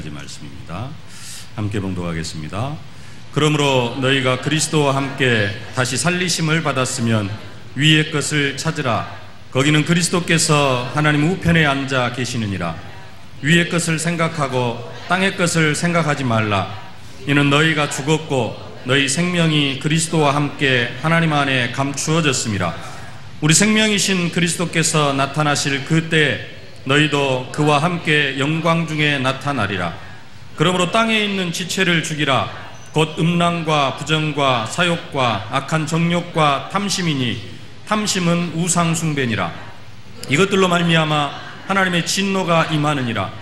가지 말씀입니다. 함께 봉독하겠습니다. 그러므로 너희가 그리스도와 함께 다시 살리심을 받았으면 위의 것을 찾으라. 거기는 그리스도께서 하나님 우편에 앉아 계시느니라. 위의 것을 생각하고 땅의 것을 생각하지 말라. 이는 너희가 죽었고 너희 생명이 그리스도와 함께 하나님 안에 감추어졌음이라. 우리 생명이신 그리스도께서 나타나실 그때 너희도 그와 함께 영광 중에 나타나리라. 그러므로 땅에 있는 지체를 죽이라. 곧 음란과 부정과 사욕과 악한 정욕과 탐심이니 탐심은 우상 숭배니라. 이것들로 말미암아 하나님의 진노가 임하느니라.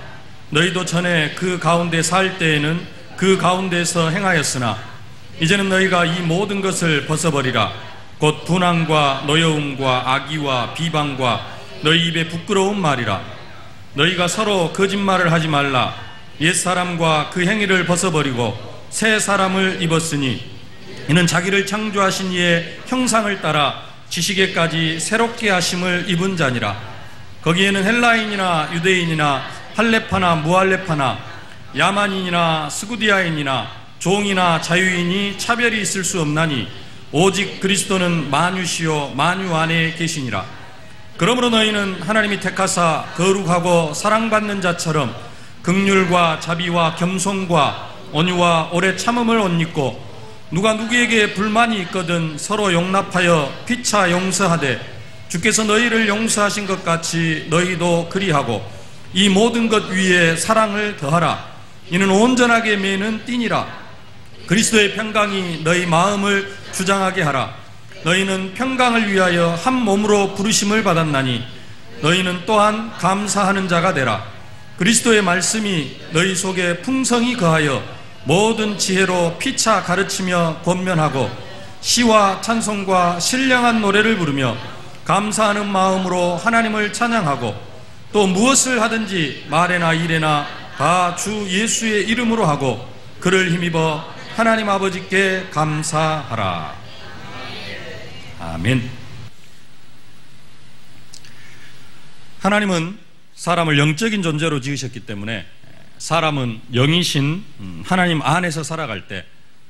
너희도 전에 그 가운데 살 때에는 그 가운데서 행하였으나 이제는 너희가 이 모든 것을 벗어버리라. 곧 분항과 노여움과 악의와 비방과 너희 입에 부끄러운 말이라. 너희가 서로 거짓말을 하지 말라. 옛사람과 그 행위를 벗어버리고 새 사람을 입었으니 이는 자기를 창조하신 이의 형상을 따라 지식에까지 새롭게 하심을 입은 자니라. 거기에는 헬라인이나 유대인이나 할레파나 무할레파나 야만인이나 스구디아인이나 종이나 자유인이 차별이 있을 수 없나니 오직 그리스도는 만유시요 만유 안에 계시니라. 그러므로 너희는 하나님이 택하사 거룩하고 사랑받는 자처럼 긍휼과 자비와 겸손과 온유와 오래 참음을 옷 입고 누가 누구에게 불만이 있거든 서로 용납하여 피차 용서하되 주께서 너희를 용서하신 것 같이 너희도 그리하고 이 모든 것 위에 사랑을 더하라. 이는 온전하게 매는 띠니라. 그리스도의 평강이 너희 마음을 주장하게 하라. 너희는 평강을 위하여 한 몸으로 부르심을 받았나니 너희는 또한 감사하는 자가 되라. 그리스도의 말씀이 너희 속에 풍성히 거하여 모든 지혜로 피차 가르치며 권면하고 시와 찬송과 신령한 노래를 부르며 감사하는 마음으로 하나님을 찬양하고 또 무엇을 하든지 말에나 일에나 다 주 예수의 이름으로 하고 그를 힘입어 하나님 아버지께 감사하라. 아멘. 하나님은 사람을 영적인 존재로 지으셨기 때문에 사람은 영이신 하나님 안에서 살아갈 때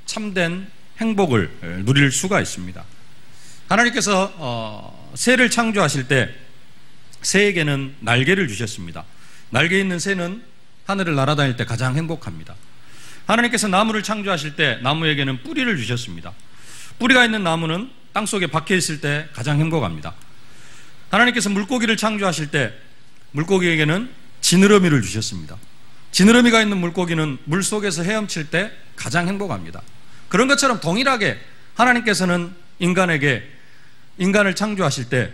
참된 행복을 누릴 수가 있습니다. 하나님께서 새를 창조하실 때 새에게는 날개를 주셨습니다. 날개 있는 새는 하늘을 날아다닐 때 가장 행복합니다. 하나님께서 나무를 창조하실 때 나무에게는 뿌리를 주셨습니다. 뿌리가 있는 나무는 땅속에 박혀 있을 때 가장 행복합니다. 하나님께서 물고기를 창조하실 때 물고기에게는 지느러미를 주셨습니다. 지느러미가 있는 물고기는 물속에서 헤엄칠 때 가장 행복합니다. 그런 것처럼 동일하게 하나님께서는 인간을 창조하실 때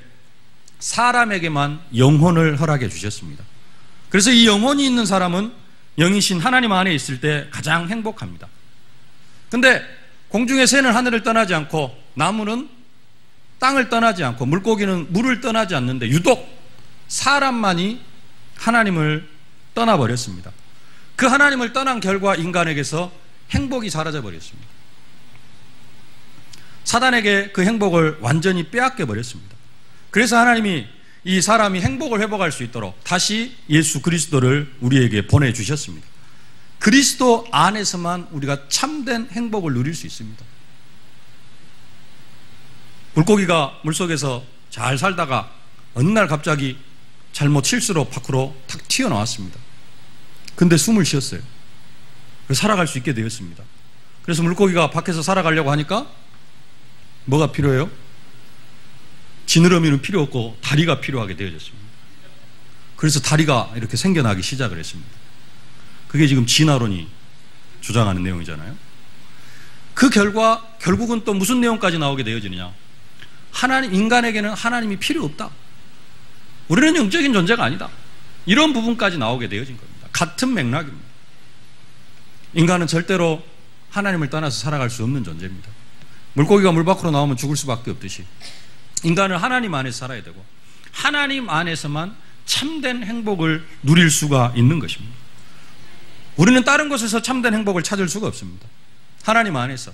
사람에게만 영혼을 허락해 주셨습니다. 그래서 이 영혼이 있는 사람은 영이신 하나님 안에 있을 때 가장 행복합니다. 근데 공중의 새는 하늘을 떠나지 않고 나무는 땅을 떠나지 않고 물고기는 물을 떠나지 않는데 유독 사람만이 하나님을 떠나버렸습니다. 그 하나님을 떠난 결과 인간에게서 행복이 사라져 버렸습니다. 사단에게 그 행복을 완전히 빼앗겨 버렸습니다. 그래서 하나님이 이 사람이 행복을 회복할 수 있도록 다시 예수 그리스도를 우리에게 보내주셨습니다. 그리스도 안에서만 우리가 참된 행복을 누릴 수 있습니다. 물고기가 물속에서 잘 살다가 어느 날 갑자기 잘못 실수로 밖으로 탁 튀어나왔습니다. 근데 숨을 쉬었어요. 그래서 살아갈 수 있게 되었습니다. 그래서 물고기가 밖에서 살아가려고 하니까 뭐가 필요해요? 지느러미는 필요 없고 다리가 필요하게 되어졌습니다. 그래서 다리가 이렇게 생겨나기 시작을 했습니다. 그게 지금 진화론이 주장하는 내용이잖아요. 그 결과 결국은 또 무슨 내용까지 나오게 되어지느냐? 인간에게는 하나님이 필요 없다. 우리는 영적인 존재가 아니다. 이런 부분까지 나오게 되어진 겁니다. 같은 맥락입니다. 인간은 절대로 하나님을 떠나서 살아갈 수 없는 존재입니다. 물고기가 물 밖으로 나오면 죽을 수밖에 없듯이 인간은 하나님 안에서 살아야 되고 하나님 안에서만 참된 행복을 누릴 수가 있는 것입니다. 우리는 다른 곳에서 참된 행복을 찾을 수가 없습니다. 하나님 안에서.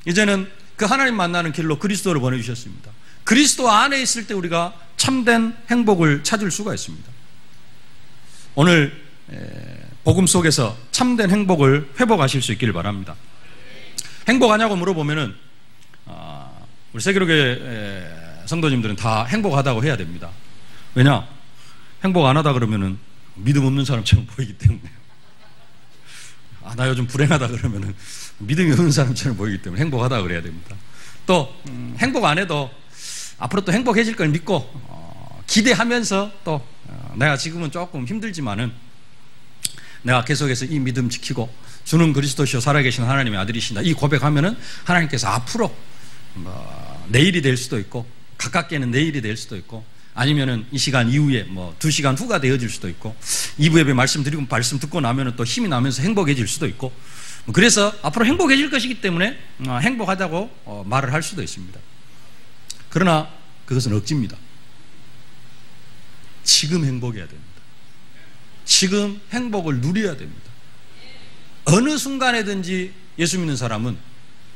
이제는 그 하나님 만나는 길로 그리스도를 보내주셨습니다. 그리스도 안에 있을 때 우리가 참된 행복을 찾을 수가 있습니다. 오늘 복음 속에서 참된 행복을 회복하실 수 있기를 바랍니다. 행복하냐고 물어보면은 우리 세계로교회 성도님들은 다 행복하다고 해야 됩니다. 왜냐? 행복 안 하다 그러면은 믿음 없는 사람처럼 보이기 때문에. 나 요즘 불행하다 그러면은 믿음이 없는 사람처럼 보이기 때문에 행복하다 그래야 됩니다. 또 행복 안 해도 앞으로 또 행복해질 걸 믿고 기대하면서 또 내가 지금은 조금 힘들지만은 내가 계속해서 이 믿음 지키고 주는 그리스도시요 살아계신 하나님의 아들이신다 이 고백하면은 하나님께서 앞으로 내일이 될 수도 있고 가깝게는 내일이 될 수도 있고 아니면은 이 시간 이후에 2시간 후가 되어질 수도 있고 2부 예배 말씀 듣고 나면은 또 힘이 나면서 행복해질 수도 있고 그래서 앞으로 행복해질 것이기 때문에 행복하다고 말을 할 수도 있습니다. 그러나 그것은 억지입니다. 지금 행복해야 됩니다. 지금 행복을 누려야 됩니다. 어느 순간에든지 예수 믿는 사람은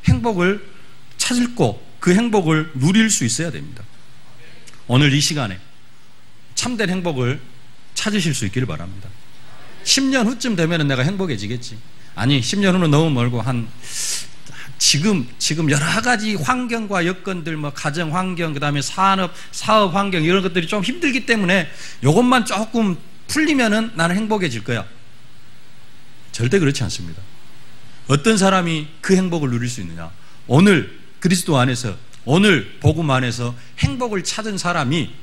행복을 찾고 그 행복을 누릴 수 있어야 됩니다. 오늘 이 시간에 참된 행복을 찾으실 수 있기를 바랍니다. 10년 후쯤 되면 내가 행복해지겠지. 아니 10년 후는 너무 멀고 지금 여러 가지 환경과 여건들 가정 환경 그다음에 사업 환경 이런 것들이 좀 힘들기 때문에 이것만 조금 풀리면은 나는 행복해질 거야. 절대 그렇지 않습니다. 어떤 사람이 그 행복을 누릴 수 있느냐? 오늘 그리스도 안에서 오늘 복음 안에서 행복을 찾은 사람이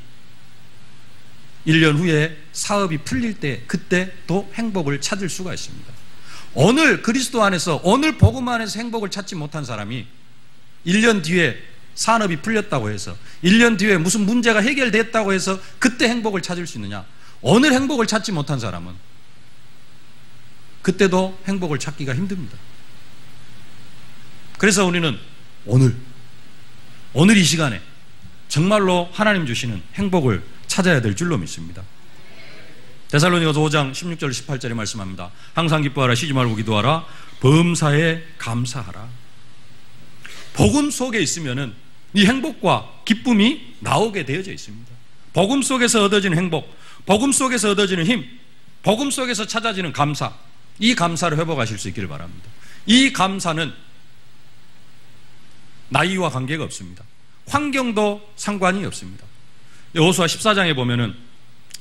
1년 후에 사업이 풀릴 때 그때 또 행복을 찾을 수가 있습니다. 오늘 그리스도 안에서 오늘 복음 안에서 행복을 찾지 못한 사람이 1년 뒤에 산업이 풀렸다고 해서 1년 뒤에 무슨 문제가 해결됐다고 해서 그때 행복을 찾을 수 있느냐? 오늘 행복을 찾지 못한 사람은 그때도 행복을 찾기가 힘듭니다. 그래서 우리는 오늘 이 시간에 정말로 하나님 주시는 행복을 찾아야 될 줄로 믿습니다. 데살로니가서 5장 16절 18절에 말씀합니다. 항상 기뻐하라 쉬지 말고 기도하라 범사에 감사하라. 복음 속에 있으면은 이 행복과 기쁨이 나오게 되어져 있습니다. 복음 속에서 얻어지는 행복, 복음 속에서 얻어지는 힘, 복음 속에서 찾아지는 감사, 이 감사를 회복하실 수 있기를 바랍니다. 이 감사는 나이와 관계가 없습니다. 환경도 상관이 없습니다. 여호수아 14장에 보면은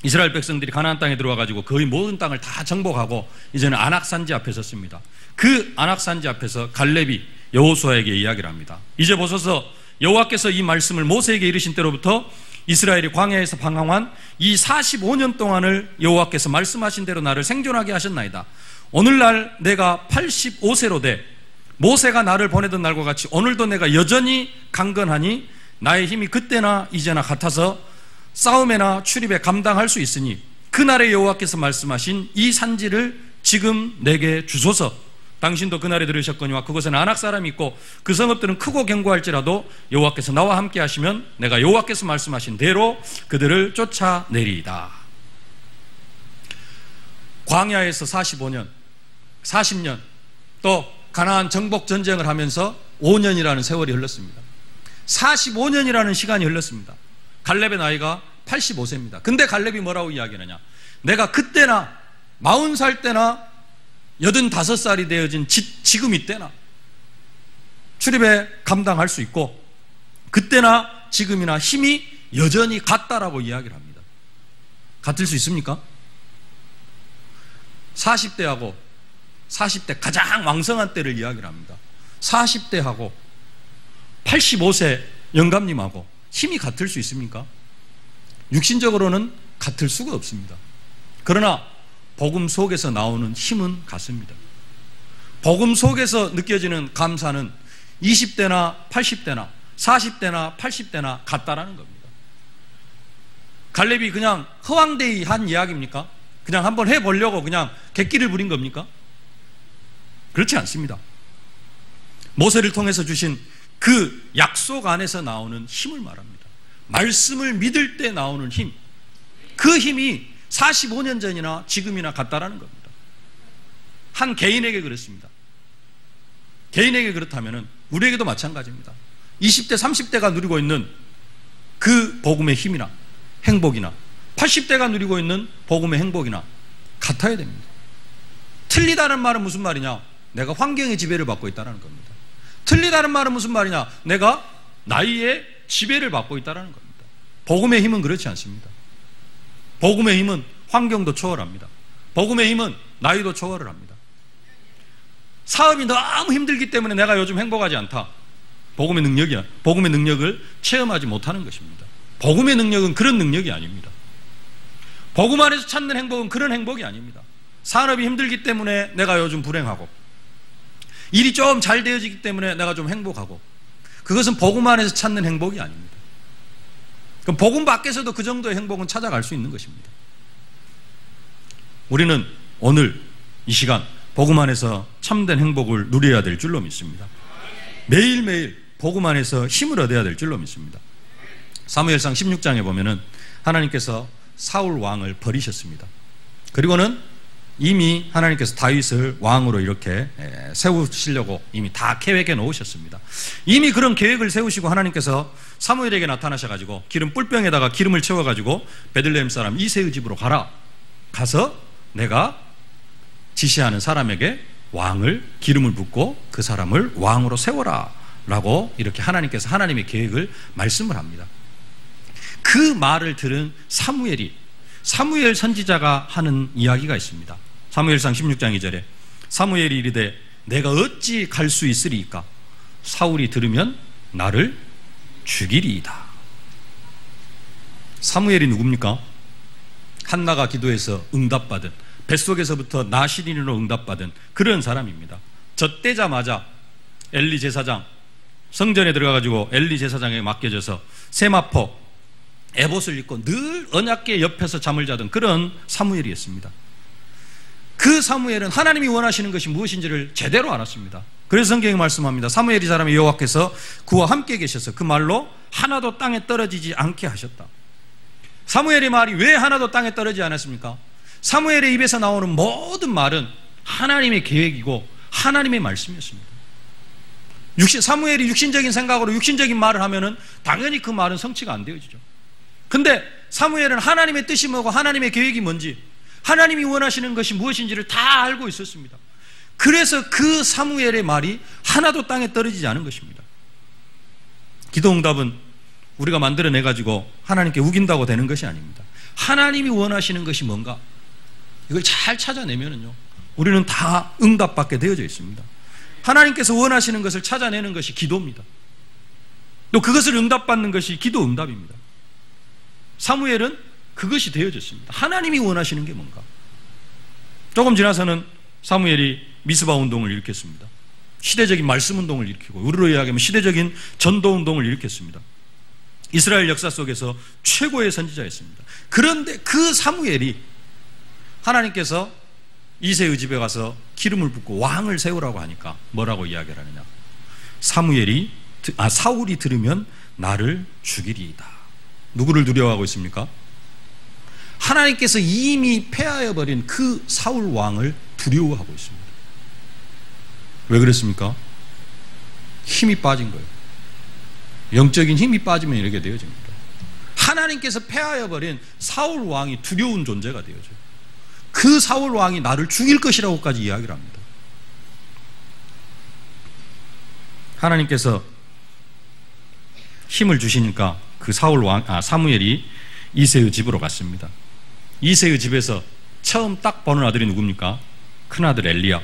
이스라엘 백성들이 가나안 땅에 들어와가지고 거의 모든 땅을 다 정복하고 이제는 안악산지 앞에 섰습니다. 그 안악산지 앞에서 갈렙이 여호수아에게 이야기를 합니다. 이제 보소서 여호와께서 이 말씀을 모세에게 이르신 때로부터 이스라엘이 광야에서 방황한 이 45년 동안을 여호와께서 말씀하신 대로 나를 생존하게 하셨나이다. 오늘날 내가 85세로 돼 모세가 나를 보내던 날과 같이 오늘도 내가 여전히 강건하니 나의 힘이 그때나 이제나 같아서 싸움에나 출입에 감당할 수 있으니 그날에 여호와께서 말씀하신 이 산지를 지금 내게 주소서. 당신도 그날에 들으셨거니와 그곳에는 안악 사람이 있고 그 성읍들은 크고 견고할지라도 여호와께서 나와 함께 하시면 내가 여호와께서 말씀하신 대로 그들을 쫓아내리이다. 광야에서 45년 40년 또 가나안 정복 전쟁을 하면서 5년이라는 세월이 흘렀습니다. 45년이라는 시간이 흘렀습니다. 갈렙의 나이가 85세입니다. 근데 갈렙이 뭐라고 이야기하느냐? 내가 그때나 40살 때나 85살이 되어진 지금 이때나 출입에 감당할 수 있고 그때나 지금이나 힘이 여전히 같다라고 이야기를 합니다. 같을 수 있습니까? 40대하고 40대 가장 왕성한 때를 이야기를 합니다. 40대하고 85세 영감님하고 힘이 같을 수 있습니까? 육신적으로는 같을 수가 없습니다. 그러나 복음 속에서 나오는 힘은 같습니다. 복음 속에서 느껴지는 감사는 20대나 80대나 40대나 80대나 같다라는 겁니다. 갈렙이 그냥 허황되이 한 이야기입니까? 그냥 한번 해보려고 그냥 객기를 부린 겁니까? 그렇지 않습니다. 모세를 통해서 주신 그 약속 안에서 나오는 힘을 말합니다. 말씀을 믿을 때 나오는 힘, 그 힘이 45년 전이나 지금이나 같다라는 겁니다. 한 개인에게 그렇습니다. 개인에게 그렇다면 우리에게도 마찬가지입니다. 20대 30대가 누리고 있는 그 복음의 힘이나 행복이나 80대가 누리고 있는 복음의 행복이나 같아야 됩니다. 틀리다는 말은 무슨 말이냐? 내가 환경의 지배를 받고 있다는 겁니다. 틀리다는 말은 무슨 말이냐? 내가 나이의 지배를 받고 있다는 겁니다. 복음의 힘은 그렇지 않습니다. 복음의 힘은 환경도 초월합니다. 복음의 힘은 나이도 초월을 합니다. 사업이 너무 힘들기 때문에 내가 요즘 행복하지 않다. 복음의 능력이야. 복음의 능력을 체험하지 못하는 것입니다. 복음의 능력은 그런 능력이 아닙니다. 복음 안에서 찾는 행복은 그런 행복이 아닙니다. 산업이 힘들기 때문에 내가 요즘 불행하고, 일이 좀 잘 되어지기 때문에 내가 좀 행복하고, 그것은 복음 안에서 찾는 행복이 아닙니다. 그럼 복음 밖에서도 그 정도의 행복은 찾아갈 수 있는 것입니다. 우리는 오늘 이 시간 복음 안에서 참된 행복을 누려야 될 줄로 믿습니다. 매일매일 복음 안에서 힘을 얻어야 될 줄로 믿습니다. 사무엘상 16장에 보면은 하나님께서 사울 왕을 버리셨습니다. 그리고는 이미 하나님께서 다윗을 왕으로 이렇게 세우시려고 이미 다 계획해 놓으셨습니다. 이미 그런 계획을 세우시고 하나님께서 사무엘에게 나타나셔가지고 기름 뿔병에다가 기름을 채워가지고 베들레헴 사람 이새의 집으로 가라. 가서 내가 지시하는 사람에게 왕을 기름을 붓고 그 사람을 왕으로 세워라 라고 이렇게 하나님께서 하나님의 계획을 말씀을 합니다. 그 말을 들은 사무엘 선지자가 하는 이야기가 있습니다. 사무엘상 16장 2절에 사무엘이 이르되 내가 어찌 갈 수 있으리이까? 사울이 들으면 나를 죽이리이다. 사무엘이 누굽니까? 한나가 기도해서 응답받은, 뱃속에서부터 나시린으로 응답받은 그런 사람입니다. 젖대자마자 엘리 제사장, 성전에 들어가가지고 엘리 제사장에게 맡겨져서 세마포 에봇을 입고 늘 언약궤 옆에서 잠을 자던 그런 사무엘이었습니다. 그 사무엘은 하나님이 원하시는 것이 무엇인지를 제대로 알았습니다. 그래서 성경이 말씀합니다. 사무엘이 사람의 여호와께서 그와 함께 계셔서 그 말로 하나도 땅에 떨어지지 않게 하셨다. 사무엘의 말이 왜 하나도 땅에 떨어지지 않았습니까? 사무엘의 입에서 나오는 모든 말은 하나님의 계획이고 하나님의 말씀이었습니다. 사무엘이 육신적인 생각으로 육신적인 말을 하면은 당연히 그 말은 성취가 안 되어지죠. 근데 사무엘은 하나님의 뜻이 뭐고 하나님의 계획이 뭔지, 하나님이 원하시는 것이 무엇인지를 다 알고 있었습니다. 그래서 그 사무엘의 말이 하나도 땅에 떨어지지 않은 것입니다. 기도응답은 우리가 만들어내가지고 하나님께 우긴다고 되는 것이 아닙니다. 하나님이 원하시는 것이 뭔가 이걸 잘 찾아내면은요, 우리는 다 응답받게 되어져 있습니다. 하나님께서 원하시는 것을 찾아내는 것이 기도입니다. 또 그것을 응답받는 것이 기도응답입니다. 사무엘은 그것이 되어졌습니다. 하나님이 원하시는 게 뭔가. 조금 지나서는 사무엘이 미스바 운동을 일으켰습니다. 시대적인 말씀 운동을 일으키고, 우리로 이야기하면 시대적인 전도 운동을 일으켰습니다. 이스라엘 역사 속에서 최고의 선지자였습니다. 그런데 그 사무엘이 하나님께서 이새의 집에 가서 기름을 붓고 왕을 세우라고 하니까 뭐라고 이야기를 하느냐? 사울이 들으면 나를 죽이리이다. 누구를 두려워하고 있습니까? 하나님께서 이미 폐하여버린 그 사울 왕을 두려워하고 있습니다. 왜 그랬습니까? 힘이 빠진 거예요. 영적인 힘이 빠지면 이렇게 되어집니다. 하나님께서 폐하여버린 사울 왕이 두려운 존재가 되어져요. 그 사울 왕이 나를 죽일 것이라고까지 이야기를 합니다. 하나님께서 힘을 주시니까 그 사무엘이 이새의 집으로 갔습니다. 이새의 집에서 처음 딱 보는 아들이 누굽니까? 큰아들 엘리야.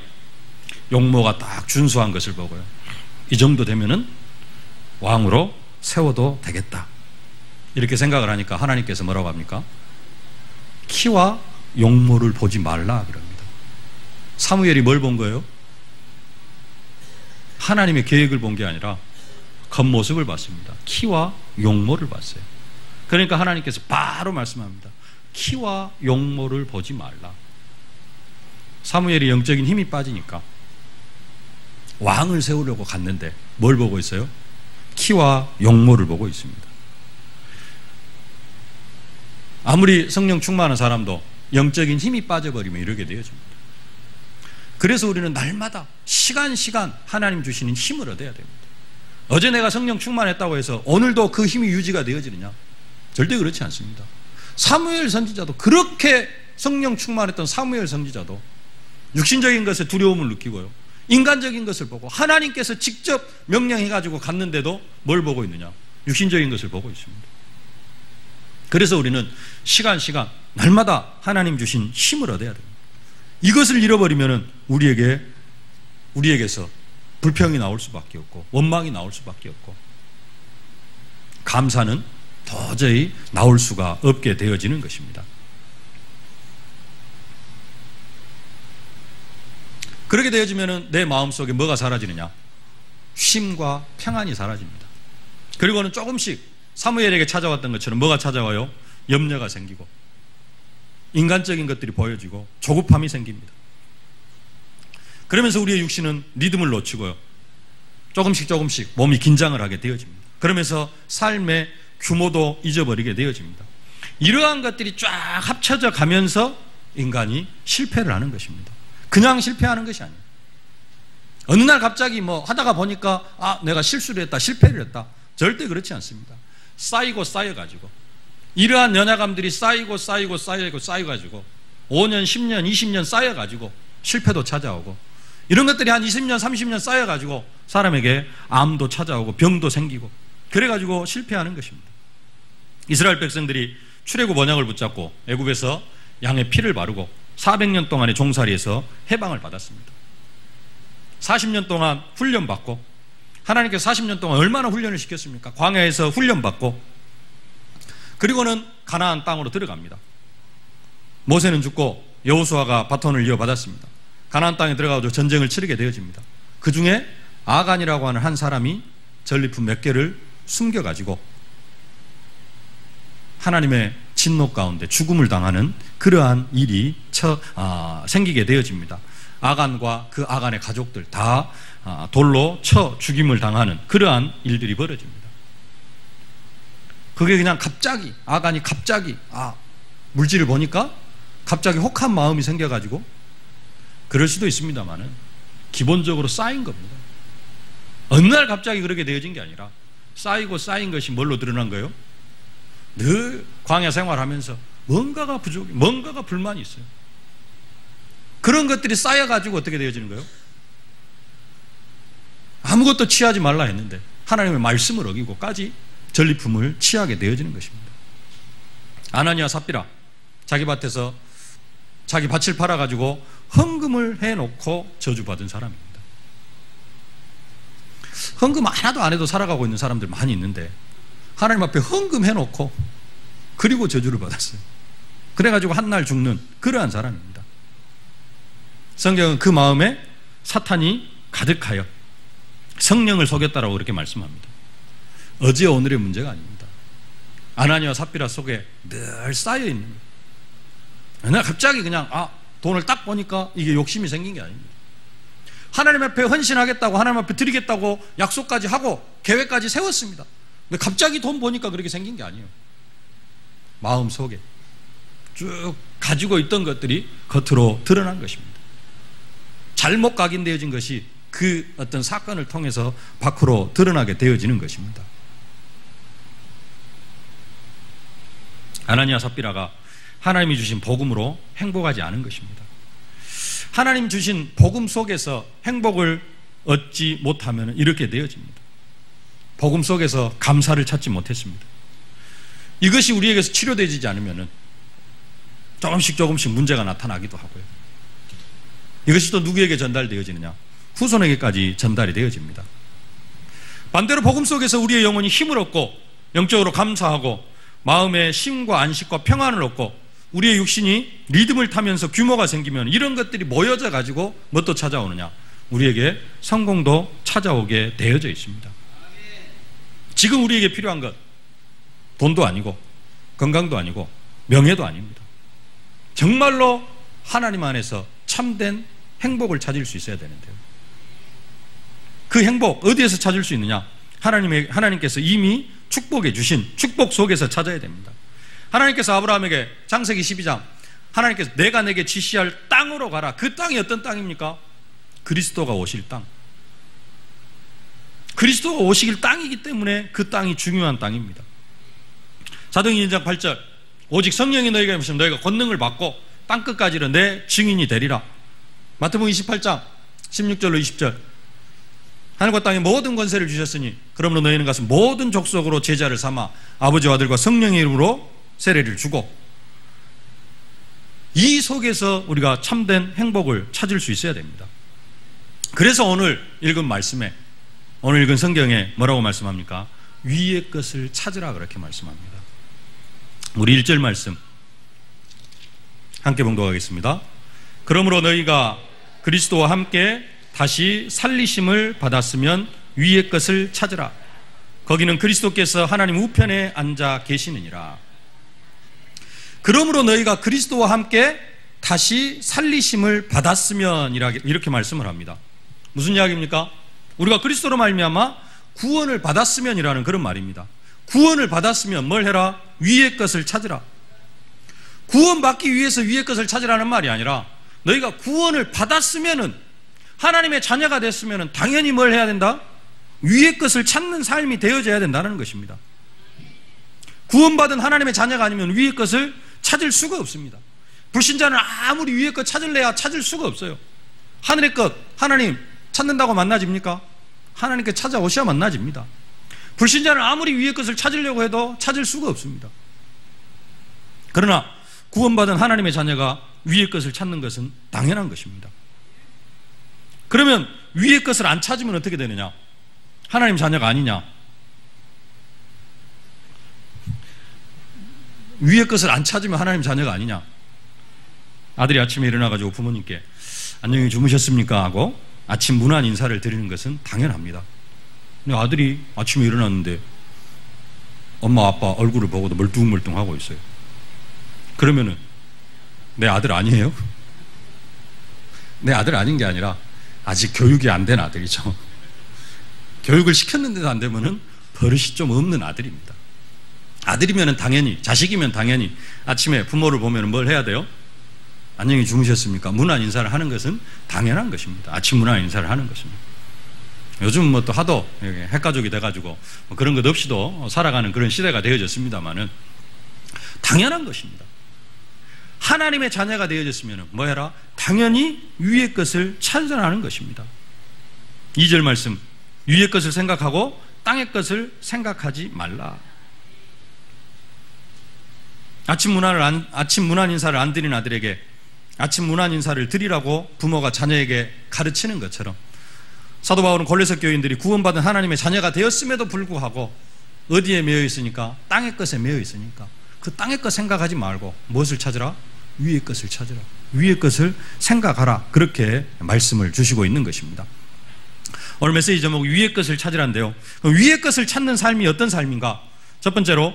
용모가 딱 준수한 것을 보고요, 이 정도 되면은 왕으로 세워도 되겠다, 이렇게 생각을 하니까 하나님께서 뭐라고 합니까? 키와 용모를 보지 말라 그럽니다. 사무엘이 뭘 본 거예요? 하나님의 계획을 본 게 아니라 겉모습을 봤습니다. 키와 용모를 봤어요. 그러니까 하나님께서 바로 말씀합니다. 키와 용모를 보지 말라. 사무엘이 영적인 힘이 빠지니까 왕을 세우려고 갔는데 뭘 보고 있어요? 키와 용모를 보고 있습니다. 아무리 성령 충만한 사람도 영적인 힘이 빠져버리면 이렇게 되어집니다. 그래서 우리는 날마다 시간 하나님 주시는 힘을 얻어야 됩니다. 어제 내가 성령 충만했다고 해서 오늘도 그 힘이 유지가 되어지느냐? 절대 그렇지 않습니다. 사무엘 선지자도, 그렇게 성령 충만했던 사무엘 선지자도 육신적인 것에 두려움을 느끼고요. 인간적인 것을 보고 하나님께서 직접 명령해가지고 갔는데도 뭘 보고 있느냐? 육신적인 것을 보고 있습니다. 그래서 우리는 시간 날마다 하나님 주신 힘을 얻어야 됩니다. 이것을 잃어버리면 우리에게서 불평이 나올 수밖에 없고 원망이 나올 수밖에 없고 감사는 도저히 나올 수가 없게 되어지는 것입니다. 그렇게 되어지면 내 마음속에 뭐가 사라지느냐? 쉼과 평안이 사라집니다. 그리고는 조금씩 사무엘에게 찾아왔던 것처럼 뭐가 찾아와요? 염려가 생기고 인간적인 것들이 보여지고 조급함이 생깁니다. 그러면서 우리의 육신은 리듬을 놓치고요. 조금씩 몸이 긴장을 하게 되어집니다. 그러면서 삶의 규모도 잊어버리게 되어집니다. 이러한 것들이 쫙 합쳐져 가면서 인간이 실패를 하는 것입니다. 그냥 실패하는 것이 아니에요. 어느 날 갑자기 뭐 하다가 보니까 내가 실수를 했다, 실패를 했다. 절대 그렇지 않습니다. 쌓여가지고 이러한 연약함들이 쌓여가지고 5년, 10년, 20년 쌓여가지고 실패도 찾아오고 이런 것들이 한 20년, 30년 쌓여가지고 사람에게 암도 찾아오고 병도 생기고 그래가지고 실패하는 것입니다. 이스라엘 백성들이 출애굽 언약을 붙잡고 애굽에서 양의 피를 바르고 400년 동안의 종살이에서 해방을 받았습니다. 40년 동안 훈련받고 하나님께서 40년 동안 얼마나 훈련을 시켰습니까? 광야에서 훈련받고 그리고는 가나안 땅으로 들어갑니다. 모세는 죽고 여호수아가 바톤을 이어받았습니다. 가나안 땅에 들어가서 전쟁을 치르게 되어집니다. 그 중에 아간이라고 하는 한 사람이 전리품 몇 개를 숨겨가지고 하나님의 진노 가운데 죽음을 당하는 그러한 일이 생기게 되어집니다. 아간과 그 아간의 가족들 다 돌로 쳐 죽임을 당하는 그러한 일들이 벌어집니다. 그게 그냥 갑자기 아간이 물질을 보니까 갑자기 혹한 마음이 생겨가지고 그럴 수도 있습니다만은 기본적으로 쌓인 겁니다. 어느 날 갑자기 그렇게 되어진 게 아니라 쌓인 것이 뭘로 드러난 거예요? 늘 광야 생활하면서 뭔가가 부족해, 뭔가가 불만이 있어요. 그런 것들이 쌓여가지고 어떻게 되어지는 거예요? 아무것도 취하지 말라 했는데 하나님의 말씀을 어기고까지 전리품을 취하게 되어지는 것입니다. 아나니아 삽비라 자기 밭에서 자기 밭을 팔아가지고 헌금을 해놓고 저주받은 사람입니다. 헌금 하나도 안 해도 살아가고 있는 사람들 많이 있는데 하나님 앞에 헌금해놓고 그리고 저주를 받았어요. 그래가지고 한날 죽는 그러한 사람입니다. 성경은 그 마음에 사탄이 가득하여 성령을 속였다라고 그렇게 말씀합니다. 어제 오늘의 문제가 아닙니다. 아나니아와 삽비라 속에 늘 쌓여있는 거예요. 그냥 갑자기 그냥 돈을 딱 보니까 이게 욕심이 생긴 게 아닙니다. 하나님 앞에 헌신하겠다고 하나님 앞에 드리겠다고 약속까지 하고 계획까지 세웠습니다. 근데 갑자기 돈 보니까 그렇게 생긴 게 아니에요. 마음속에 쭉 가지고 있던 것들이 겉으로 드러난 것입니다. 잘못 각인되어진 것이 그 어떤 사건을 통해서 밖으로 드러나게 되어지는 것입니다. 아나니아 삽비라가 하나님이 주신 복음으로 행복하지 않은 것입니다. 하나님 주신 복음 속에서 행복을 얻지 못하면 이렇게 되어집니다. 복음 속에서 감사를 찾지 못했습니다. 이것이 우리에게서 치료되지 않으면 조금씩 문제가 나타나기도 하고요. 이것이 또 누구에게 전달되어지느냐? 후손에게까지 전달이 되어집니다. 반대로 복음 속에서 우리의 영혼이 힘을 얻고 영적으로 감사하고 마음의 쉼과 안식과 평안을 얻고 우리의 육신이 리듬을 타면서 규모가 생기면 이런 것들이 모여져 가지고 뭣도 찾아오느냐? 우리에게 성공도 찾아오게 되어져 있습니다. 지금 우리에게 필요한 것 돈도 아니고 건강도 아니고 명예도 아닙니다. 정말로 하나님 안에서 참된 행복을 찾을 수 있어야 되는데요. 그 행복 어디에서 찾을 수 있느냐? 하나님께서 이미 축복해 주신 축복 속에서 찾아야 됩니다. 하나님께서 아브라함에게 창세기 12장 하나님께서 내가 내게 지시할 땅으로 가라. 그 땅이 어떤 땅입니까? 그리스도가 오실 땅. 그리스도가 오시길 땅이기 때문에 그 땅이 중요한 땅입니다. 사도행전 2장 8절 오직 성령이 너희가 임하시면 너희가 권능을 받고 땅끝까지는 내 증인이 되리라. 마태복음 28장 16절로 20절. 하늘과 땅에 모든 권세를 주셨으니 그러므로 너희는 가서 모든 족속으로 제자를 삼아 아버지와 아들과 성령의 이름으로 세례를 주고. 이 속에서 우리가 참된 행복을 찾을 수 있어야 됩니다. 그래서 오늘 읽은 말씀에, 오늘 읽은 성경에 뭐라고 말씀합니까? 위의 것을 찾으라 그렇게 말씀합니다. 우리 1절 말씀 함께 봉독하겠습니다. 그러므로 너희가 그리스도와 함께 다시 살리심을 받았으면 위의 것을 찾으라. 거기는 그리스도께서 하나님 우편에 앉아 계시느니라. 그러므로 너희가 그리스도와 함께 다시 살리심을 받았으면 이렇게 말씀을 합니다. 무슨 이야기입니까? 우리가 그리스도로 말미암아 구원을 받았으면이라는 그런 말입니다. 구원을 받았으면 뭘 해라? 위의 것을 찾으라. 구원받기 위해서 위의 것을 찾으라는 말이 아니라 너희가 구원을 받았으면은, 하나님의 자녀가 됐으면은 당연히 뭘 해야 된다? 위의 것을 찾는 삶이 되어져야 된다는 것입니다. 구원받은 하나님의 자녀가 아니면 위의 것을 찾을 수가 없습니다. 불신자는 아무리 위의 것 찾을래야 찾을 수가 없어요. 하늘의 것, 하나님 찾는다고 만나집니까? 하나님께 찾아오셔야 만나집니다. 불신자는 아무리 위의 것을 찾으려고 해도 찾을 수가 없습니다. 그러나 구원받은 하나님의 자녀가 위의 것을 찾는 것은 당연한 것입니다. 그러면 위의 것을 안 찾으면 어떻게 되느냐? 하나님 자녀가 아니냐? 위의 것을 안 찾으면 하나님 자녀가 아니냐? 아들이 아침에 일어나가지고 부모님께 안녕히 주무셨습니까? 하고 아침 문안 인사를 드리는 것은 당연합니다. 근데 아들이 아침에 일어났는데 엄마 아빠 얼굴을 보고도 멀뚱멀뚱하고 있어요. 그러면은 내 아들 아니에요? 내 아들 아닌 게 아니라 아직 교육이 안 된 아들이죠. 교육을 시켰는데도 안 되면은 버릇이 좀 없는 아들입니다. 아들이면은 당연히, 자식이면 당연히 아침에 부모를 보면 뭘 해야 돼요? 안녕히 주무셨습니까? 문안 인사를 하는 것은 당연한 것입니다. 아침 문안 인사를 하는 것입니다. 요즘 뭐 또 하도 핵가족이 돼가지고 뭐 그런 것 없이도 살아가는 그런 시대가 되어졌습니다만은 당연한 것입니다. 하나님의 자녀가 되어졌으면 뭐 해라? 당연히 위의 것을 찾아나는 것입니다. 2절 말씀, 위의 것을 생각하고 땅의 것을 생각하지 말라. 아침 문안 인사를 안 드린 아들에게 아침 문안 인사를 드리라고 부모가 자녀에게 가르치는 것처럼 사도 바울은 골로새 교인들이 구원받은 하나님의 자녀가 되었음에도 불구하고 어디에 매여 있으니까? 땅의 것에 매여 있으니까 그 땅의 것 생각하지 말고 무엇을 찾으라? 위의 것을 찾으라. 위의 것을 생각하라. 그렇게 말씀을 주시고 있는 것입니다. 오늘 메시지 제목 위의 것을 찾으라인데요, 위의 것을 찾는 삶이 어떤 삶인가? 첫 번째로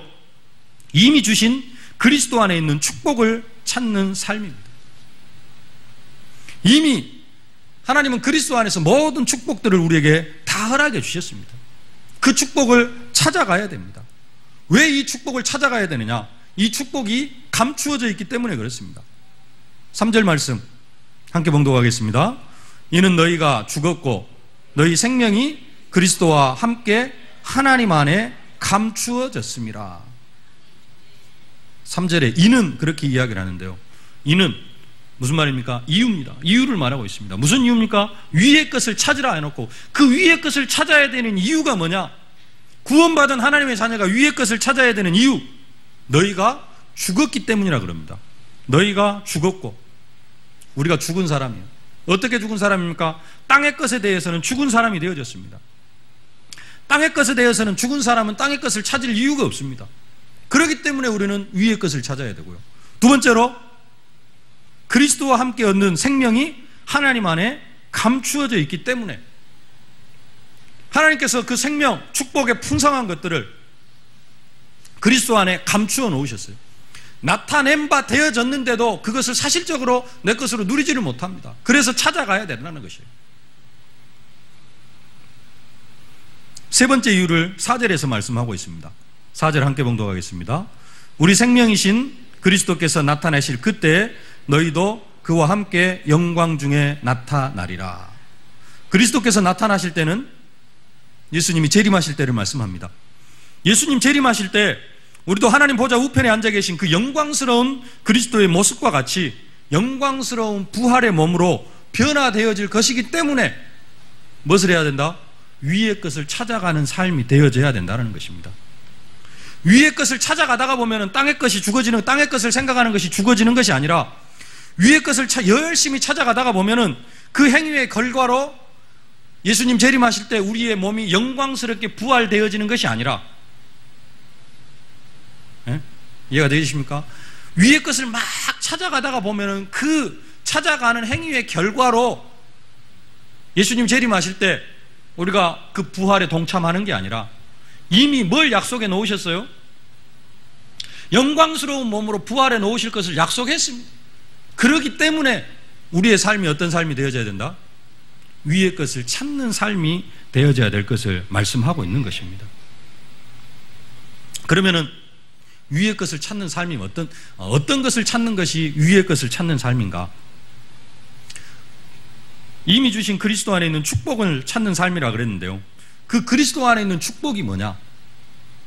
이미 주신 그리스도 안에 있는 축복을 찾는 삶입니다. 이미 하나님은 그리스도 안에서 모든 축복들을 우리에게 다 허락해 주셨습니다. 그 축복을 찾아가야 됩니다. 왜 이 축복을 찾아가야 되느냐? 이 축복이 감추어져 있기 때문에 그렇습니다. 3절 말씀 함께 봉독하겠습니다. 이는 너희가 죽었고 너희 생명이 그리스도와 함께 하나님 안에 감추어졌습니다. 3절에 이는 그렇게 이야기를 하는데요, 이는 무슨 말입니까? 이유입니다. 이유를 말하고 있습니다. 무슨 이유입니까? 위의 것을 찾으라 해놓고 그 위의 것을 찾아야 되는 이유가 뭐냐? 구원받은 하나님의 자녀가 위의 것을 찾아야 되는 이유, 너희가 죽었기 때문이라 그럽니다. 너희가 죽었고, 우리가 죽은 사람이에요. 어떻게 죽은 사람입니까? 땅의 것에 대해서는 죽은 사람이 되어졌습니다. 땅의 것에 대해서는 죽은 사람은 땅의 것을 찾을 이유가 없습니다. 그렇기 때문에 우리는 위의 것을 찾아야 되고요. 두 번째로 그리스도와 함께 얻는 생명이 하나님 안에 감추어져 있기 때문에 하나님께서 그 생명, 축복의 풍성한 것들을 그리스도 안에 감추어 놓으셨어요. 나타낸 바 되어졌는데도 그것을 사실적으로 내 것으로 누리지를 못합니다. 그래서 찾아가야 된다는 것이에요. 세 번째 이유를 4절에서 말씀하고 있습니다. 4절 함께 봉독하겠습니다. 우리 생명이신 그리스도께서 나타나실 그때 너희도 그와 함께 영광 중에 나타나리라. 그리스도께서 나타나실 때는 예수님이 재림하실 때를 말씀합니다. 예수님 재림하실 때 우리도 하나님 보좌 우편에 앉아 계신 그 영광스러운 그리스도의 모습과 같이 영광스러운 부활의 몸으로 변화되어질 것이기 때문에 무엇을 해야 된다? 위의 것을 찾아가는 삶이 되어져야 된다는 것입니다. 위의 것을 찾아가다가 보면 땅의 것이 죽어지는, 땅의 것을 생각하는 것이 죽어지는 것이 아니라 위의 것을 열심히 찾아가다가 보면은 그 행위의 결과로 예수님 재림하실 때 우리의 몸이 영광스럽게 부활되어지는 것이 아니라, 이해가 되십니까? 위의 것을 막 찾아가다가 보면은 그 찾아가는 행위의 결과로 예수님 재림하실 때 우리가 그 부활에 동참하는 게 아니라 이미 뭘 약속해 놓으셨어요? 영광스러운 몸으로 부활해 놓으실 것을 약속했습니다. 그렇기 때문에 우리의 삶이 어떤 삶이 되어져야 된다? 위의 것을 찾는 삶이 되어져야 될 것을 말씀하고 있는 것입니다. 그러면은 위의 것을 찾는 삶이 어떤 것을 찾는 것이 위의 것을 찾는 삶인가? 이미 주신 그리스도 안에 있는 축복을 찾는 삶이라 그랬는데요, 그 그리스도 안에 있는 축복이 뭐냐?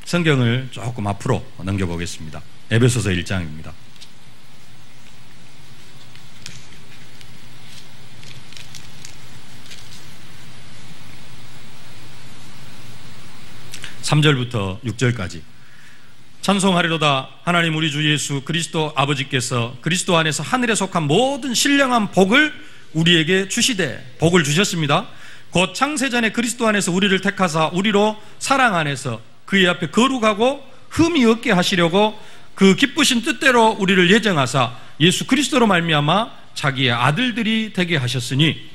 성경을 조금 앞으로 넘겨보겠습니다. 에베소서 1장입니다. (3절부터) (6절까지) 찬송하리로다. 하나님 우리 주 예수 그리스도 아버지께서 그리스도 안에서 하늘에 속한 모든 신령한 복을 우리에게 주시되, 복을 주셨습니다. 곧 창세전에 그리스도 안에서 우리를 택하사 우리로 사랑 안에서 그의 앞에 거룩하고 흠이 없게 하시려고 그 기쁘신 뜻대로 우리를 예정하사 예수 그리스도로 말미암아 자기의 아들들이 되게 하셨으니,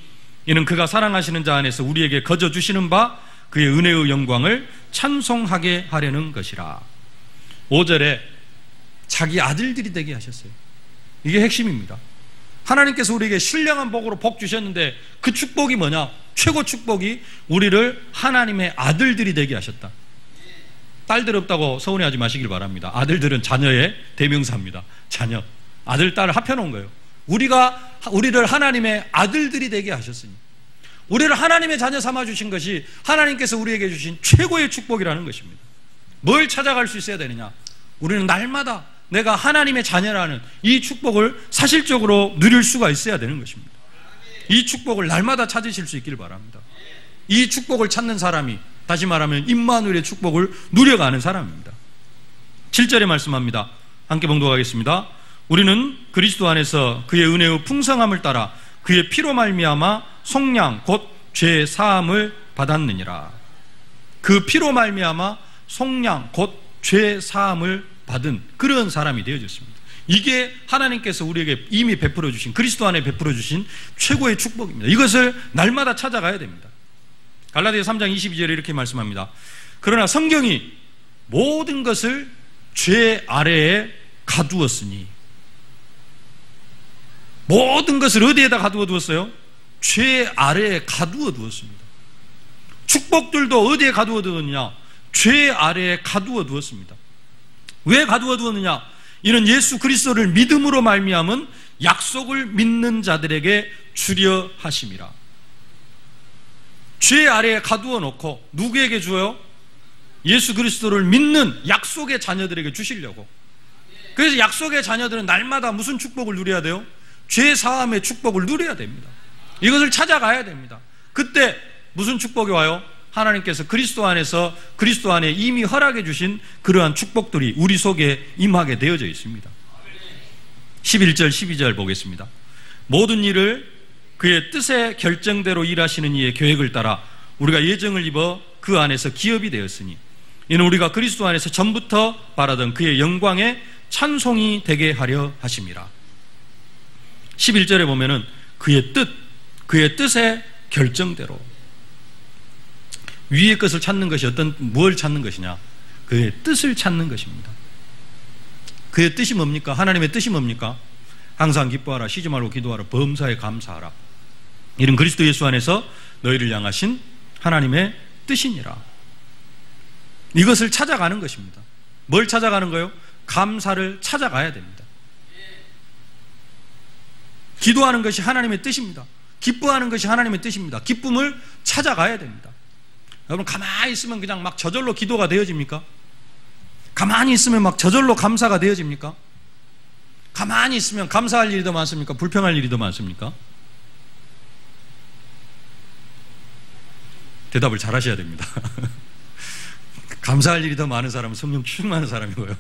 이는 그가 사랑하시는 자 안에서 우리에게 거저 주시는 바 그의 은혜의 영광을 찬송하게 하려는 것이라. 5절에 자기 아들들이 되게 하셨어요. 이게 핵심입니다. 하나님께서 우리에게 신령한 복으로 복 주셨는데 그 축복이 뭐냐? 최고 축복이 우리를 하나님의 아들들이 되게 하셨다. 딸들 없다고 서운해하지 마시길 바랍니다. 아들들은 자녀의 대명사입니다. 자녀, 아들, 딸을 합해놓은 거예요. 우리를 하나님의 아들들이 되게 하셨으니, 우리를 하나님의 자녀 삼아주신 것이 하나님께서 우리에게 주신 최고의 축복이라는 것입니다. 뭘 찾아갈 수 있어야 되느냐? 우리는 날마다 내가 하나님의 자녀라는 이 축복을 사실적으로 누릴 수가 있어야 되는 것입니다. 이 축복을 날마다 찾으실 수 있기를 바랍니다. 이 축복을 찾는 사람이, 다시 말하면 임마누엘의 축복을 누려가는 사람입니다. 7절에 말씀합니다. 함께 봉독하겠습니다. 우리는 그리스도 안에서 그의 은혜의 풍성함을 따라 그의 피로 말미암아 속량 곧 죄 사함을 받았느니라. 그 피로 말미암아 속량 곧 죄 사함을 받은 그런 사람이 되어졌습니다. 이게 하나님께서 우리에게 이미 베풀어 주신, 그리스도 안에 베풀어 주신 최고의 축복입니다. 이것을 날마다 찾아가야 됩니다. 갈라디아 3장 22절에 이렇게 말씀합니다. 그러나 성경이 모든 것을 죄 아래에 가두었으니, 모든 것을 어디에다 가두어 두었어요? 죄 아래에 가두어 두었습니다. 축복들도 어디에 가두어 두었느냐? 죄 아래에 가두어 두었습니다. 왜 가두어 두었느냐? 이는 예수 그리스도를 믿음으로 말미암은 약속을 믿는 자들에게 주려 하심이라. 죄 아래에 가두어 놓고 누구에게 주어요? 예수 그리스도를 믿는 약속의 자녀들에게 주시려고. 그래서 약속의 자녀들은 날마다 무슨 축복을 누려야 돼요? 죄 사함의 축복을 누려야 됩니다. 이것을 찾아가야 됩니다. 그때 무슨 축복이 와요? 하나님께서 그리스도 안에서, 그리스도 안에 이미 허락해 주신 그러한 축복들이 우리 속에 임하게 되어져 있습니다. 11절 12절 보겠습니다. 모든 일을 그의 뜻의 결정대로 일하시는 이의 계획을 따라 우리가 예정을 입어 그 안에서 기업이 되었으니, 이는 우리가 그리스도 안에서 전부터 바라던 그의 영광의 찬송이 되게 하려 하심이라. 11절에 보면은 그의 뜻의 결정대로, 위의 것을 찾는 것이 뭘 찾는 것이냐? 그의 뜻을 찾는 것입니다. 그의 뜻이 뭡니까? 하나님의 뜻이 뭡니까? 항상 기뻐하라, 쉬지 말고 기도하라, 범사에 감사하라. 이는 그리스도 예수 안에서 너희를 향하신 하나님의 뜻이니라. 이것을 찾아가는 것입니다. 뭘 찾아가는 거예요? 감사를 찾아가야 됩니다. 기도하는 것이 하나님의 뜻입니다. 기뻐하는 것이 하나님의 뜻입니다. 기쁨을 찾아가야 됩니다. 여러분, 가만히 있으면 그냥 막 저절로 기도가 되어집니까? 가만히 있으면 막 저절로 감사가 되어집니까? 가만히 있으면 감사할 일이 더 많습니까? 불평할 일이 더 많습니까? 대답을 잘 하셔야 됩니다. 감사할 일이 더 많은 사람은 성령 충만한 사람이고요.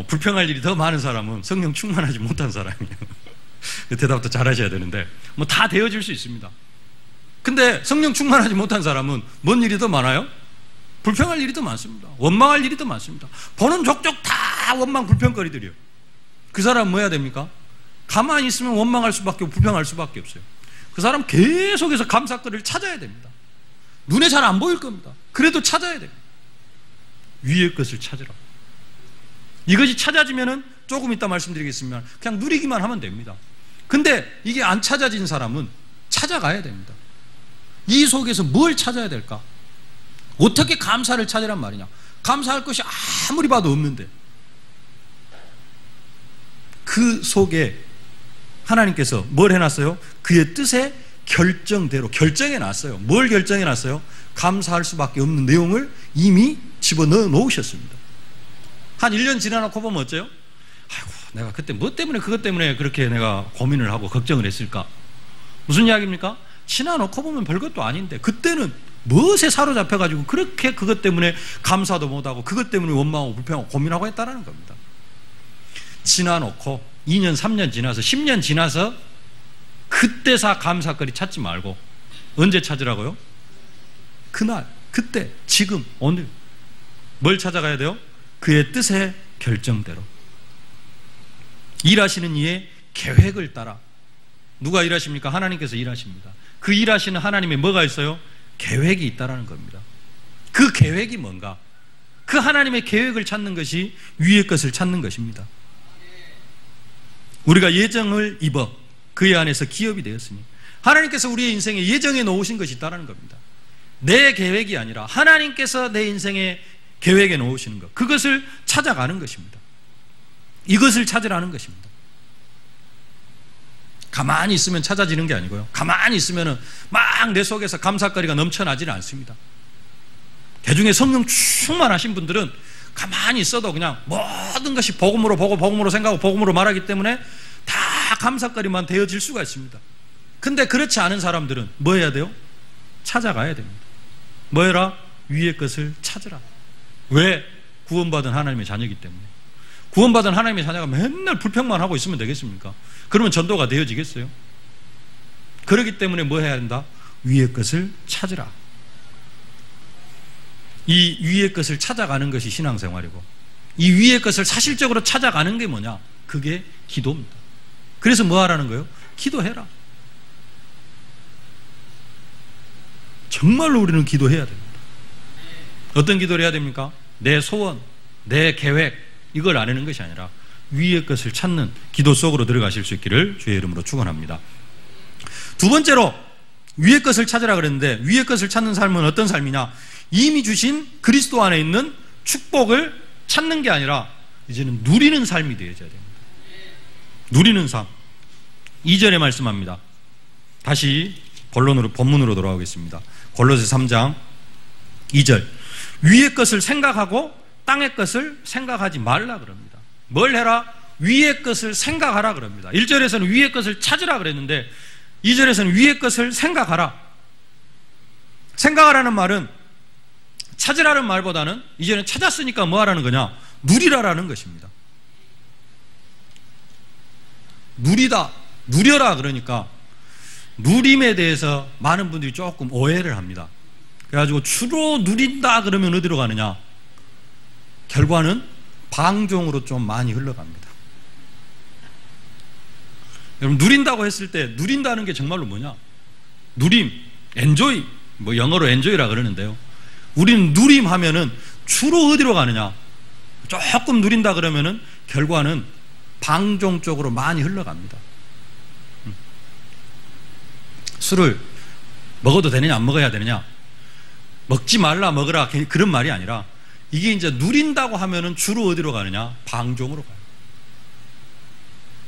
불평할 일이 더 많은 사람은 성령 충만하지 못한 사람이에요. 그 대답도 잘 하셔야 되는데, 뭐 다 되어질 수 있습니다. 근데 성령 충만하지 못한 사람은 뭔 일이 더 많아요? 불평할 일이 더 많습니다. 원망할 일이 더 많습니다. 보는 족족 다 원망 불평거리들이요. 그 사람은 뭐 해야 됩니까? 가만히 있으면 원망할 수밖에 없고 불평할 수밖에 없어요. 그 사람 계속해서 감사거리를 찾아야 됩니다. 눈에 잘 안 보일 겁니다. 그래도 찾아야 됩니다. 위의 것을 찾으라. 이것이 찾아지면은 조금 이따 말씀드리겠습니다. 그냥 누리기만 하면 됩니다. 근데 이게 안 찾아진 사람은 찾아가야 됩니다. 이 속에서 뭘 찾아야 될까? 어떻게 감사를 찾으란 말이냐? 감사할 것이 아무리 봐도 없는데, 그 속에 하나님께서 뭘 해놨어요? 그의 뜻의 결정대로 결정해 놨어요. 뭘 결정해 놨어요? 감사할 수밖에 없는 내용을 이미 집어넣어 놓으셨습니다. 한 1년 지나놓고 보면 어째요? 아이고, 내가 그때 뭐 때문에 그것 때문에 그렇게 내가 고민을 하고 걱정을 했을까? 무슨 이야기입니까? 지나놓고 보면 별것도 아닌데 그때는 무엇에 사로잡혀가지고 그렇게 그것 때문에 감사도 못하고 그것 때문에 원망하고 불평하고 고민하고 했다는 겁니다. 지나놓고 2년 3년 지나서 10년 지나서 그때사 감사거리 찾지 말고 언제 찾으라고요? 그날, 그때, 지금, 오늘. 뭘 찾아가야 돼요? 그의 뜻의 결정대로. 일하시는 이의 계획을 따라. 누가 일하십니까? 하나님께서 일하십니다. 그 일하시는 하나님의 뭐가 있어요? 계획이 있다라는 겁니다. 그 계획이 뭔가? 그 하나님의 계획을 찾는 것이 위의 것을 찾는 것입니다. 우리가 예정을 입어 그의 안에서 기업이 되었으니, 하나님께서 우리의 인생에 예정해 놓으신 것이 있다는 겁니다. 내 계획이 아니라 하나님께서 내 인생에 계획해 놓으시는 것, 그것을 찾아가는 것입니다. 이것을 찾으라는 것입니다. 가만히 있으면 찾아지는 게 아니고요, 가만히 있으면 막 내 속에서 감사거리가 넘쳐나지는 않습니다. 대중에 성령 충만하신 분들은 가만히 있어도 그냥 모든 것이 복음으로 보고 복음으로 생각하고 복음으로 말하기 때문에 다 감사거리만 되어질 수가 있습니다. 근데 그렇지 않은 사람들은 뭐 해야 돼요? 찾아가야 됩니다. 뭐 해라? 위의 것을 찾으라. 왜? 구원받은 하나님의 자녀이기 때문에. 구원받은 하나님의 자녀가 맨날 불평만 하고 있으면 되겠습니까? 그러면 전도가 되어지겠어요? 그렇기 때문에 뭐 해야 된다? 위의 것을 찾으라. 이 위의 것을 찾아가는 것이 신앙생활이고, 이 위의 것을 사실적으로 찾아가는 게 뭐냐? 그게 기도입니다. 그래서 뭐 하라는 거예요? 기도해라. 정말로 우리는 기도해야 됩니다. 어떤 기도를 해야 됩니까? 내 소원, 내 계획, 이걸 안 하는 것이 아니라 위의 것을 찾는 기도 속으로 들어가실 수 있기를 주의 이름으로 축원합니다. 두 번째로 위의 것을 찾으라 그랬는데, 위의 것을 찾는 삶은 어떤 삶이냐? 이미 주신 그리스도 안에 있는 축복을 찾는 게 아니라 이제는 누리는 삶이 되어져야 됩니다. 누리는 삶. 2절에 말씀합니다. 다시 본문으로 돌아오겠습니다. 골로새 3장 2절. 위의 것을 생각하고 땅의 것을 생각하지 말라 그럽니다. 뭘 해라? 위의 것을 생각하라 그럽니다. 1절에서는 위의 것을 찾으라 그랬는데 2절에서는 위의 것을 생각하라. 생각하라는 말은 찾으라는 말보다는 이제는 찾았으니까 뭐 하라는 거냐? 누리라라는 것입니다. 누리다, 누려라 그러니까 누림에 대해서 많은 분들이 조금 오해를 합니다. 그래가지고 주로 누린다 그러면 어디로 가느냐? 결과는 방종으로 좀 많이 흘러갑니다. 여러분, 누린다고 했을 때 누린다는 게 정말로 뭐냐? 누림, 엔조이, 뭐 영어로 엔조이라 그러는데요, 우리는 누림 하면은 주로 어디로 가느냐? 조금 누린다 그러면은 결과는 방종 쪽으로 많이 흘러갑니다. 술을 먹어도 되느냐 안 먹어야 되느냐, 먹지 말라 먹으라 그런 말이 아니라, 이게 이제 누린다고 하면은 주로 어디로 가느냐? 방종으로 가요.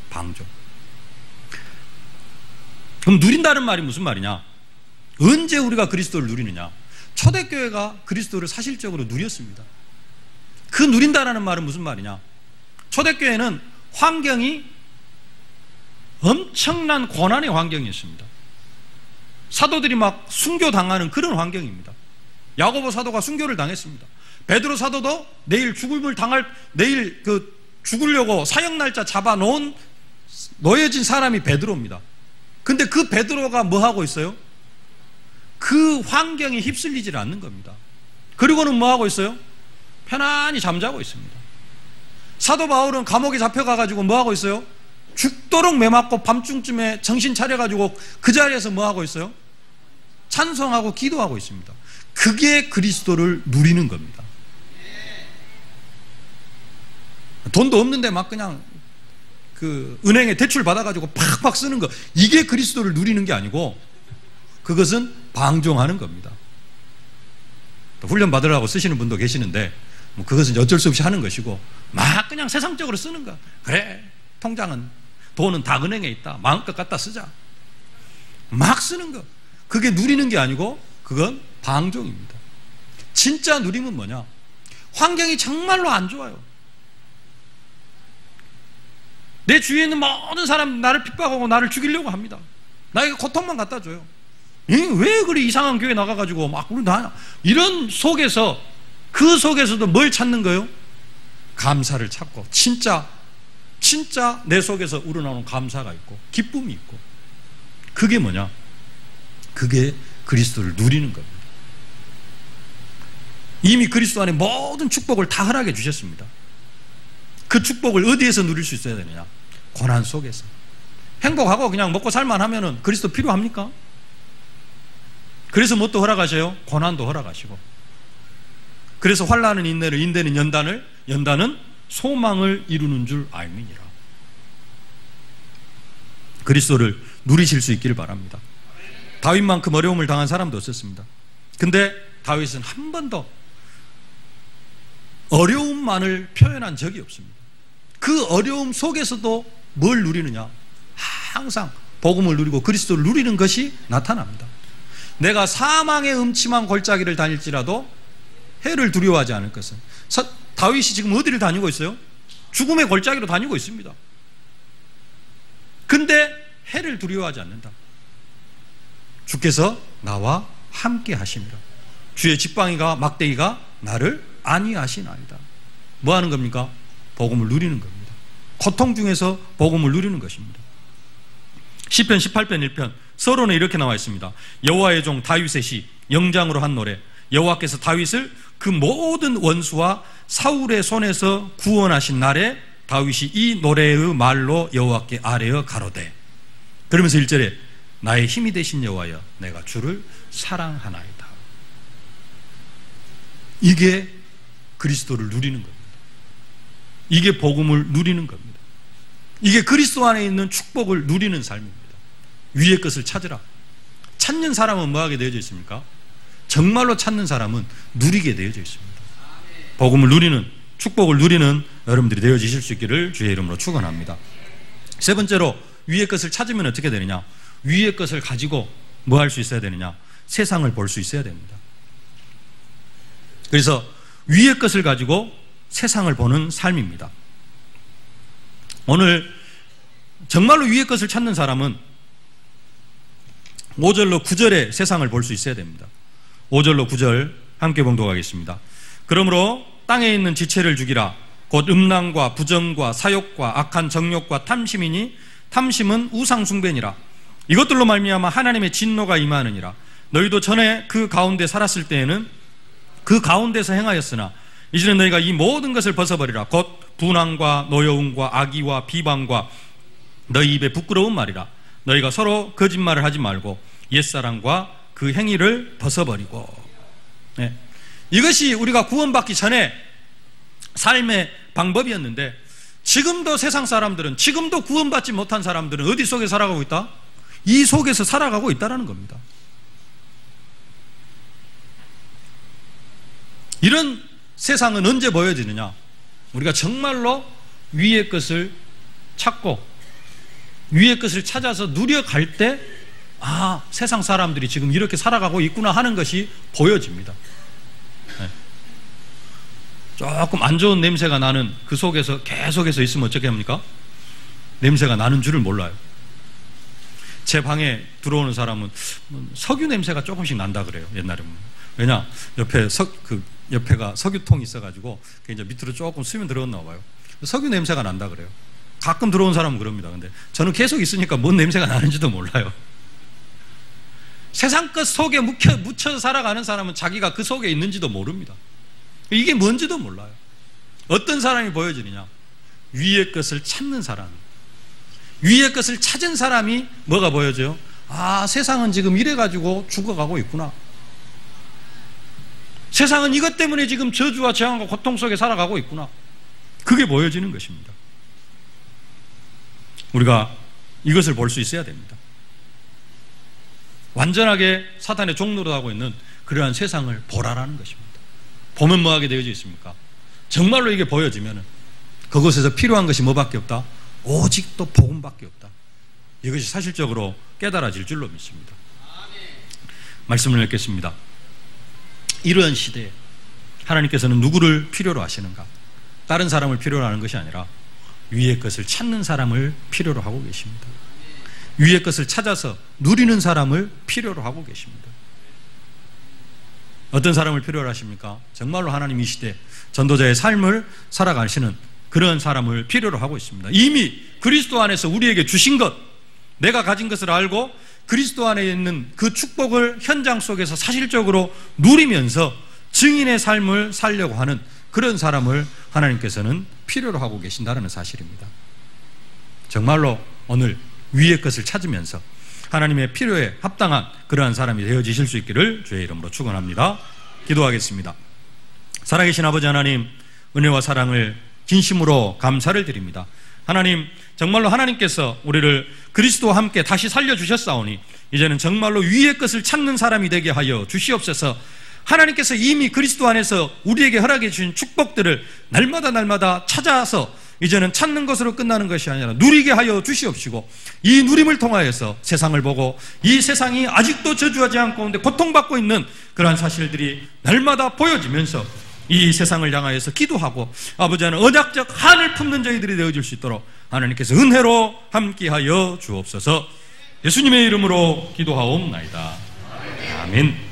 방종. 그럼 누린다는 말이 무슨 말이냐? 언제 우리가 그리스도를 누리느냐? 초대교회가 그리스도를 사실적으로 누렸습니다. 그 누린다라는 말은 무슨 말이냐? 초대교회는 환경이 엄청난 고난의 환경이었습니다. 사도들이 막 순교당하는 그런 환경입니다. 야고보 사도가 순교를 당했습니다. 베드로 사도도 내일 죽으려고 사형날짜 잡아놓은 놓여진 사람이 베드로입니다. 근데 그 베드로가 뭐 하고 있어요? 그 환경에 휩쓸리질 않는 겁니다. 그리고는 뭐 하고 있어요? 편안히 잠자고 있습니다. 사도 바울은 감옥에 잡혀가가지고 뭐 하고 있어요? 죽도록 매맞고 밤중쯤에 정신 차려가지고 그 자리에서 뭐 하고 있어요? 찬송하고 기도하고 있습니다. 그게 그리스도를 누리는 겁니다. 돈도 없는데 막 그냥 그 은행에 대출 받아가지고 팍팍 쓰는 거, 이게 그리스도를 누리는 게 아니고 그것은 방종하는 겁니다. 훈련 받으라고 쓰시는 분도 계시는데 뭐 그것은 어쩔 수 없이 하는 것이고, 막 그냥 세상적으로 쓰는 거. 그래, 통장은, 돈은 다 은행에 있다, 마음껏 갖다 쓰자, 막 쓰는 거, 그게 누리는 게 아니고 그건 방종입니다. 진짜 누림은 뭐냐? 환경이 정말로 안 좋아요. 내 주위에 있는 모든 사람 나를 핍박하고 나를 죽이려고 합니다. 나에게 고통만 갖다 줘요. 왜 그리 이상한 교회 나가가지고 막 우리 나 이런 속에서, 그 속에서도 뭘 찾는 거예요? 감사를 찾고, 진짜 내 속에서 우러나오는 감사가 있고 기쁨이 있고, 그게 뭐냐? 그게 그리스도를 누리는 겁니다. 이미 그리스도 안에 모든 축복을 다 허락해 주셨습니다. 그 축복을 어디에서 누릴 수 있어야 되느냐? 고난 속에서. 행복하고 그냥 먹고 살만 하면은 그리스도 필요합니까? 그래서 뭣도 허락하셔요? 고난도 허락하시고. 그래서 환난은 인내를, 인내는 연단을, 연단은 소망을 이루는 줄 알미니라. 그리스도를 누리실 수 있기를 바랍니다. 다윗만큼 어려움을 당한 사람도 없었습니다. 근데 다윗은 한 번도 어려움만을 표현한 적이 없습니다. 그 어려움 속에서도 뭘 누리느냐? 항상 복음을 누리고 그리스도를 누리는 것이 나타납니다. 내가 사망의 음침한 골짜기를 다닐지라도 해를 두려워하지 않을 것은. 다윗이 지금 어디를 다니고 있어요? 죽음의 골짜기로 다니고 있습니다. 근데 해를 두려워하지 않는다. 주께서 나와 함께 하심이라. 주의 직방이가 막대기가 나를 안위하시나이다. 뭐 하는 겁니까? 복음을 누리는 겁니다. 고통 중에서 복음을 누리는 것입니다. 시편 18편 1편 서론에 이렇게 나와 있습니다. 여호와의 종 다윗의 시, 영장으로 한 노래. 여호와께서 다윗을 그 모든 원수와 사울의 손에서 구원하신 날에 다윗이 이 노래의 말로 여호와께 아뢰어 가로되. 그러면서 1절에 나의 힘이 되신 여호와여, 내가 주를 사랑하나이다. 이게 그리스도를 누리는 겁니다. 이게 복음을 누리는 겁니다. 이게 그리스도 안에 있는 축복을 누리는 삶입니다. 위의 것을 찾으라. 찾는 사람은 뭐하게 되어져 있습니까? 정말로 찾는 사람은 누리게 되어져 있습니다. 복음을 누리는, 축복을 누리는 여러분들이 되어지실 수 있기를 주의 이름으로 축원합니다. 세 번째로, 위의 것을 찾으면 어떻게 되느냐? 위의 것을 가지고 뭐 할 수 있어야 되느냐? 세상을 볼 수 있어야 됩니다. 그래서 위의 것을 가지고 세상을 보는 삶입니다. 오늘 정말로 위의 것을 찾는 사람은 5절로 9절의 세상을 볼 수 있어야 됩니다. 5절로 9절 함께 봉독하겠습니다. 그러므로 땅에 있는 지체를 죽이라. 곧 음란과 부정과 사욕과 악한 정욕과 탐심이니 탐심은 우상숭배니라. 이것들로 말미암아 하나님의 진노가 임하느니라. 너희도 전에 그 가운데 살았을 때에는 그 가운데서 행하였으나 이제는 너희가 이 모든 것을 벗어버리라. 곧 분항과 노여움과 악의와 비방과 너희 입에 부끄러운 말이라. 너희가 서로 거짓말을 하지 말고 옛사람과 그 행위를 벗어버리고. 네. 이것이 우리가 구원받기 전에 삶의 방법이었는데, 지금도 세상 사람들은, 지금도 구원받지 못한 사람들은 어디 속에 살아가고 있다? 이 속에서 살아가고 있다는 겁니다. 이런 세상은 언제 보여지느냐? 우리가 정말로 위의 것을 찾고 위의 것을 찾아서 누려갈 때, 아, 세상 사람들이 지금 이렇게 살아가고 있구나 하는 것이 보여집니다. 네. 조금 안 좋은 냄새가 나는 그 속에서 계속해서 있으면 어떻게 합니까? 냄새가 나는 줄을 몰라요. 제 방에 들어오는 사람은 석유 냄새가 조금씩 난다 그래요. 옛날에. 왜냐? 옆에가 석유통이 있어가지고 이제 밑으로 조금 수면 들어갔나 봐요. 석유 냄새가 난다 그래요. 가끔 들어온 사람은 그럽니다. 근데 저는 계속 있으니까 뭔 냄새가 나는지도 몰라요. 세상 것 속에 묻혀 살아가는 사람은 자기가 그 속에 있는지도 모릅니다. 이게 뭔지도 몰라요. 어떤 사람이 보여지느냐? 위의 것을 찾는 사람. 위의 것을 찾은 사람이 뭐가 보여져요? 아, 세상은 지금 이래가지고 죽어가고 있구나. 세상은 이것 때문에 지금 저주와 재앙과 고통 속에 살아가고 있구나. 그게 보여지는 것입니다. 우리가 이것을 볼 수 있어야 됩니다. 완전하게 사탄의 종노릇 하고 있는 그러한 세상을 보라라는 것입니다. 보면 뭐하게 되어져 있습니까? 정말로 이게 보여지면 그곳에서 필요한 것이 뭐밖에 없다? 오직 또 복음밖에 없다. 이것이 사실적으로 깨달아질 줄로 믿습니다. 말씀을 읽겠습니다. 이러한 시대에 하나님께서는 누구를 필요로 하시는가? 다른 사람을 필요로 하는 것이 아니라 위의 것을 찾는 사람을 필요로 하고 계십니다. 위의 것을 찾아서 누리는 사람을 필요로 하고 계십니다. 어떤 사람을 필요로 하십니까? 정말로 하나님 이 시대 전도자의 삶을 살아가시는 그런 사람을 필요로 하고 있습니다. 이미 그리스도 안에서 우리에게 주신 것, 내가 가진 것을 알고 그리스도 안에 있는 그 축복을 현장 속에서 사실적으로 누리면서 증인의 삶을 살려고 하는 그런 사람을 하나님께서는 필요로 하고 계신다는 사실입니다. 정말로 오늘 위의 것을 찾으면서 하나님의 필요에 합당한 그러한 사람이 되어지실 수 있기를 주의 이름으로 축원합니다. 기도하겠습니다. 살아계신 아버지 하나님, 은혜와 사랑을 진심으로 감사를 드립니다. 하나님, 정말로 하나님께서 우리를 그리스도와 함께 다시 살려주셨사오니 이제는 정말로 위의 것을 찾는 사람이 되게 하여 주시옵소서. 하나님께서 이미 그리스도 안에서 우리에게 허락해 주신 축복들을 날마다 찾아서 이제는 찾는 것으로 끝나는 것이 아니라 누리게 하여 주시옵시고, 이 누림을 통하여서 세상을 보고 이 세상이 아직도 저주와 재앙 가운데 고통받고 있는 그러한 사실들이 날마다 보여지면서 이 세상을 향하여서 기도하고 아버지 하나님 언약적 한을 품는 저희들이 되어질 수 있도록 하나님께서 은혜로 함께하여 주옵소서. 예수님의 이름으로 기도하옵나이다. 아멘.